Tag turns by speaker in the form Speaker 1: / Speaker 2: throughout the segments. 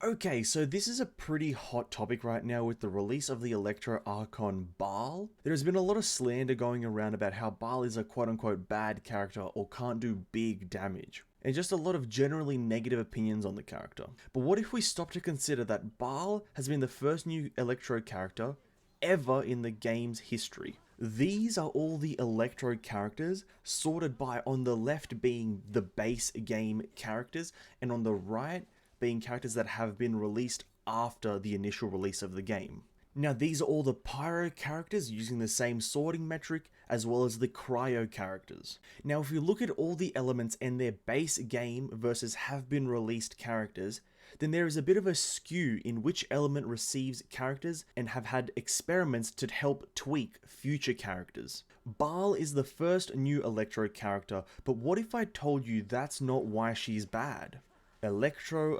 Speaker 1: Okay, so this is a pretty hot topic right now with the release of the Electro Archon Baal. There has been a lot of slander going around about how Baal is a quote-unquote bad character or can't do big damage, and just a lot of generally negative opinions on the character. But what if we stop to consider that Baal has been the first new Electro character ever in the game's history? These are all the Electro characters, sorted by on the left being the base game characters, and on the right being characters that have been released after the initial release of the game. Now these are all the Pyro characters using the same sorting metric as well as the Cryo characters. Now if you look at all the elements and their base game versus have been released characters, then there is a bit of a skew in which element receives characters and have had experiments to help tweak future characters. Baal is the first new Electro character, but what if I told you that's not why she's bad? Electro.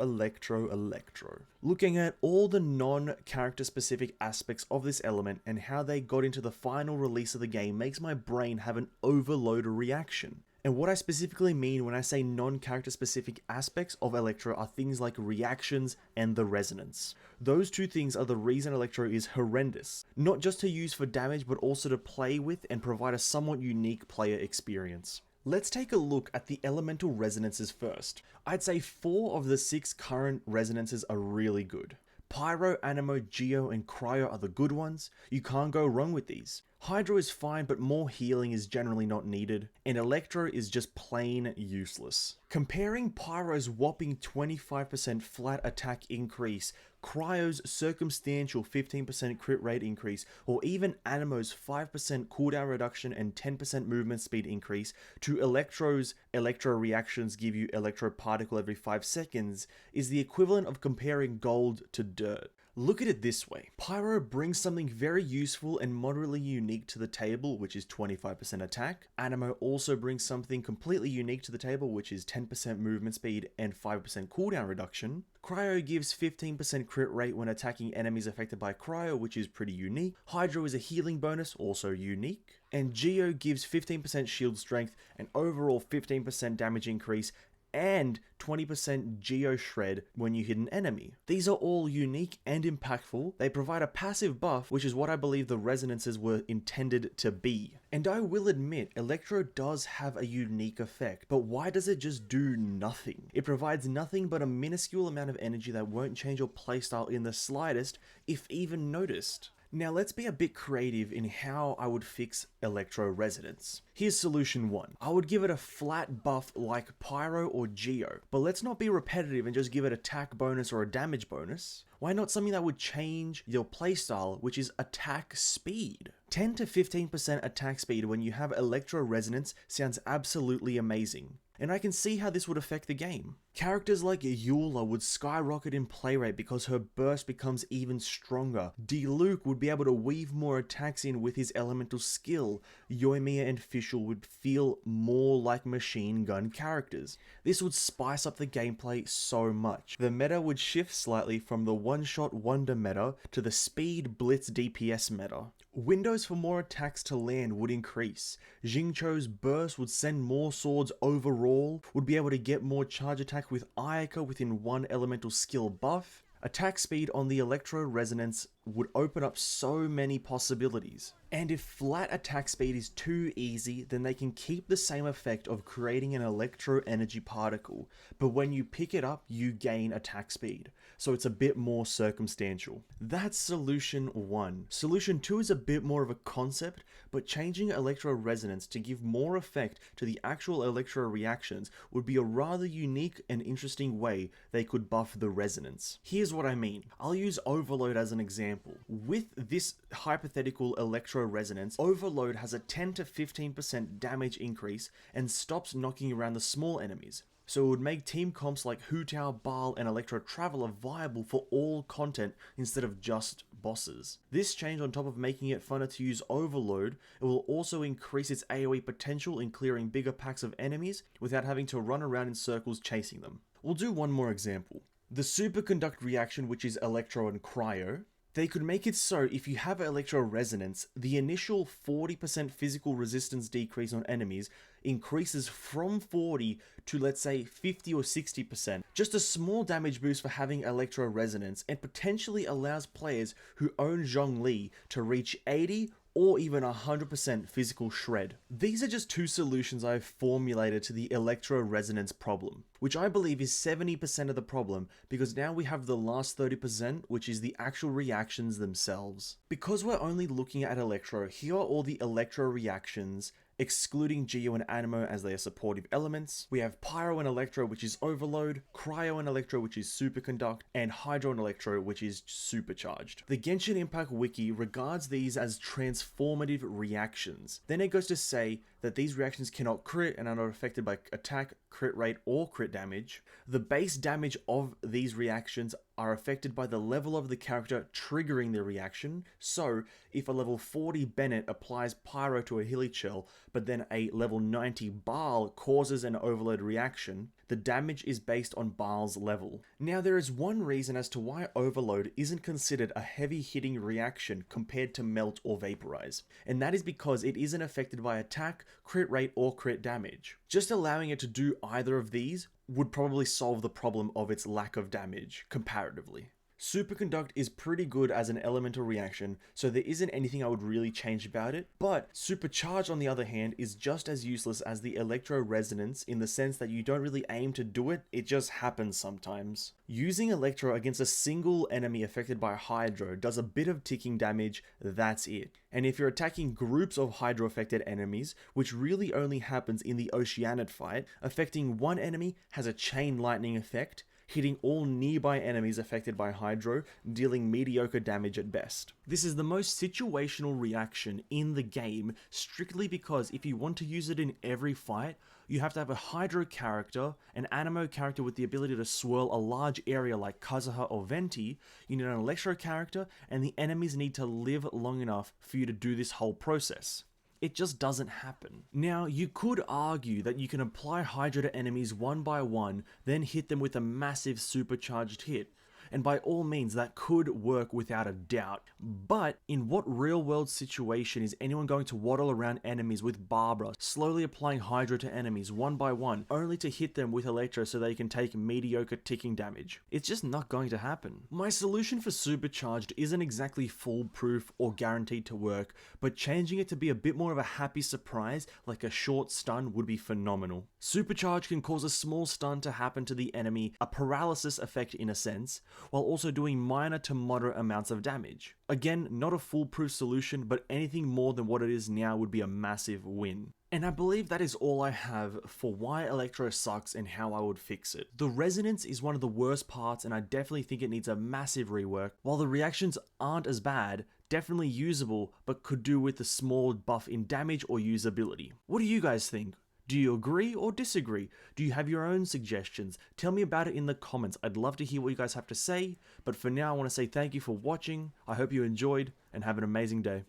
Speaker 1: Looking at all the non-character specific aspects of this element and how they got into the final release of the game makes my brain have an overload reaction. And what I specifically mean when I say non-character specific aspects of Electro are things like reactions and the resonance. Those two things are the reason Electro is horrendous. Not just to use for damage, but also to play with and provide a somewhat unique player experience. Let's take a look at the elemental resonances first. I'd say 4 of the 6 current resonances are really good. Pyro, Anemo, Geo, and Cryo are the good ones. You can't go wrong with these. Hydro is fine, but more healing is generally not needed, and Electro is just plain useless. Comparing Pyro's whopping 25% flat attack increase, Cryo's circumstantial 15% crit rate increase, or even Anemo's 5% cooldown reduction and 10% movement speed increase, to Electro's Electro reactions give you Electro particle every 5 seconds, is the equivalent of comparing gold to dirt. Look at it this way. Pyro brings something very useful and moderately unique to the table, which is 25% attack. Anemo also brings something completely unique to the table, which is 10% movement speed and 5% cooldown reduction. Cryo gives 15% crit rate when attacking enemies affected by Cryo, which is pretty unique. Hydro is a healing bonus, also unique. And Geo gives 15% shield strength and overall 15% damage increase, and 20% Geo Shred when you hit an enemy. These are all unique and impactful. They provide a passive buff, which is what I believe the resonances were intended to be. And I will admit, Electro does have a unique effect, but why does it just do nothing? It provides nothing but a minuscule amount of energy that won't change your playstyle in the slightest, if even noticed. Now let's be a bit creative in how I would fix Electro Resonance. Here's solution 1. I would give it a flat buff like Pyro or Geo, but let's not be repetitive and just give it attack bonus or a damage bonus. Why not something that would change your playstyle, which is attack speed? 10 to 15% attack speed when you have Electro Resonance sounds absolutely amazing. And I can see how this would affect the game. Characters like Eula would skyrocket in play rate because her burst becomes even stronger. Diluc would be able to weave more attacks in with his elemental skill. Yoimiya and Fischl would feel more like machine gun characters. This would spice up the gameplay so much. The meta would shift slightly from the one-shot wonder meta to the speed blitz DPS meta. Windows for more attacks to land would increase. Xingqiu's burst would send more swords overall, would be able to get more charge attack with Ayaka within one elemental skill buff. Attack speed on the Electro Resonance would open up so many possibilities. And if flat attack speed is too easy, then they can keep the same effect of creating an electro energy particle, but when you pick it up, you gain attack speed. So it's a bit more circumstantial. That's solution 1. Solution 2 is a bit more of a concept, but changing Electro Resonance to give more effect to the actual Electro reactions would be a rather unique and interesting way they could buff the resonance. Here's what I mean. I'll use Overload as an example. With this hypothetical Electro Resonance, Overload has a 10 to 15% damage increase and stops knocking around the small enemies. So it would make team comps like Hu Tao, Baal, and Electro Traveler viable for all content instead of just bosses. This change, on top of making it funner to use Overload, it will also increase its AoE potential in clearing bigger packs of enemies without having to run around in circles chasing them. We'll do one more example. The Superconduct reaction, which is Electro and Cryo, They could make it so if you have Electro Resonance, the initial 40% physical resistance decrease on enemies increases from 40 to, let's say, 50 or 60%. Just a small damage boost for having Electro Resonance, and potentially allows players who own Zhongli to reach 80 or even 100% physical shred. These are just two solutions I've formulated to the Electro Resonance problem, which I believe is 70% of the problem, because now we have the last 30%, which is the actual reactions themselves. Because we're only looking at Electro, here are all the Electro reactions, excluding Geo and Animo as they are supportive elements. We have Pyro and Electro, which is Overload, Cryo and Electro, which is Superconduct, and Hydro and Electro, which is Supercharged. The Genshin Impact Wiki regards these as transformative reactions. Then it goes to say that these reactions cannot crit and are not affected by attack, crit rate, or crit damage. The base damage of these reactions are affected by the level of the character triggering the reaction. So, if a level 40 Bennett applies Pyro to a Hilichurl, but then a level 90 Baal causes an Overload reaction, the damage is based on Baal's level. Now, there is one reason as to why Overload isn't considered a heavy hitting reaction compared to Melt or Vaporize, and that is because it isn't affected by attack, crit rate, or crit damage. Just allowing it to do either of these would probably solve the problem of its lack of damage, comparatively. Superconduct is pretty good as an elemental reaction, so there isn't anything I would really change about it, but Supercharge on the other hand is just as useless as the Electro Resonance in the sense that you don't really aim to do it, it just happens sometimes. Using Electro against a single enemy affected by Hydro does a bit of ticking damage, that's it. And if you're attacking groups of Hydro affected enemies, which really only happens in the Oceanid fight, affecting one enemy has a chain lightning effect, hitting all nearby enemies affected by Hydro, dealing mediocre damage at best. This is the most situational reaction in the game, strictly because if you want to use it in every fight, you have to have a Hydro character, an Animo character with the ability to swirl a large area like Kazuha or Venti, you need an Electro character, and the enemies need to live long enough for you to do this whole process. It just doesn't happen. Now, you could argue that you can apply Hydro to enemies one by one, then hit them with a massive supercharged hit, and by all means that could work without a doubt, but in what real world situation is anyone going to waddle around enemies with Barbara, slowly applying Hydro to enemies one by one, only to hit them with Electro so they can take mediocre ticking damage? It's just not going to happen. My solution for Supercharged isn't exactly foolproof or guaranteed to work, but changing it to be a bit more of a happy surprise, like a short stun, would be phenomenal. Supercharge can cause a small stun to happen to the enemy, a paralysis effect in a sense, while also doing minor to moderate amounts of damage. Again, not a foolproof solution, but anything more than what it is now would be a massive win. And I believe that is all I have for why Electro sucks and how I would fix it. The resonance is one of the worst parts, and I definitely think it needs a massive rework, while the reactions aren't as bad, definitely usable, but could do with a small buff in damage or usability. What do you guys think? Do you agree or disagree? Do you have your own suggestions? Tell me about it in the comments. I'd love to hear what you guys have to say, but for now I want to say thank you for watching. I hope you enjoyed, and have an amazing day.